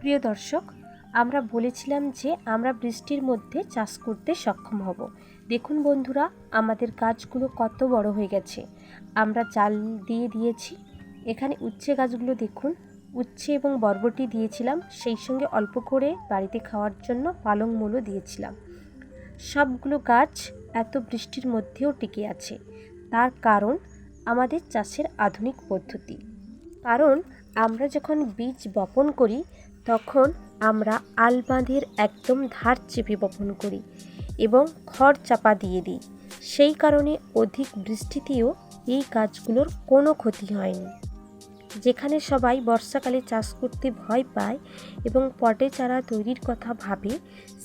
প্রিয় দর্শক, আমরা বলেছিলাম যে আমরা বৃষ্টির মধ্যে চাষ করতে সক্ষম হব। দেখুন বন্ধুরা, আমাদের গাছগুলো কত বড় হয়ে গেছে। আমরা জাল দিয়ে দিয়েছি। এখানে উচ্ছে গাছগুলো দেখুন, উচ্ছে এবং বরবটি দিয়েছিলাম, সেই সঙ্গে অল্প করে বাড়িতে খাওয়ার জন্য পালং মূলও দিয়েছিলাম। সবগুলো গাছ এত বৃষ্টির মধ্যেও টিকে আছে। তার কারণ আমাদের চাষের আধুনিক পদ্ধতি। কারণ আমরা যখন বীজ বপন করি তখন আমরা আলবাঁধের একদম ধার চেপে বপন করি এবং খড় চাপা দিয়ে দিই। সেই কারণে অধিক বৃষ্টিতেও এই গাছগুলোর কোনো ক্ষতি হয়নি। যেখানে সবাই বর্ষাকালে চাষ করতে ভয় পায় এবং পটে চারা তৈরির কথা ভাবে,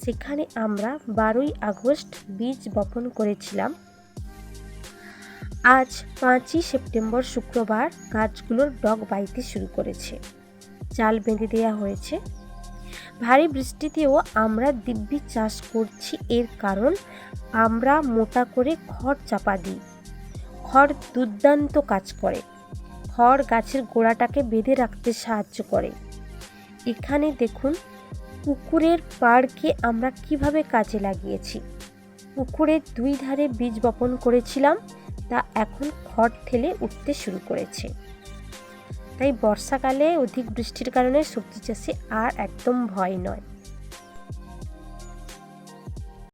সেখানে আমরা 12ই আগস্ট বীজ বপন করেছিলাম। আজ 5ই সেপ্টেম্বর শুক্রবার গাছগুলোর ডগ বাইতে শুরু করেছে। জাল বেঁধে দেওয়া হয়েছে। ভারী বৃষ্টিতেও আমরা দিব্যি চাষ করছি, এর কারণ আমরা মোটা করে খড় চাপা দিই। খড় দুর্দান্ত কাজ করে। খড় গাছের গোড়াটাকে বেঁধে রাখতে সাহায্য করে। এখানে দেখুন পুকুরের পাড়কে আমরা কিভাবে কাজে লাগিয়েছি। পুকুরের দুই ধারে বীজ বপন করেছিলাম, তা এখন খড় ঠেলে উঠতে শুরু করেছে। তাই বর্ষাকালে অধিক বৃষ্টির কারণে সবজি চাষে আর একদম ভয় নয়।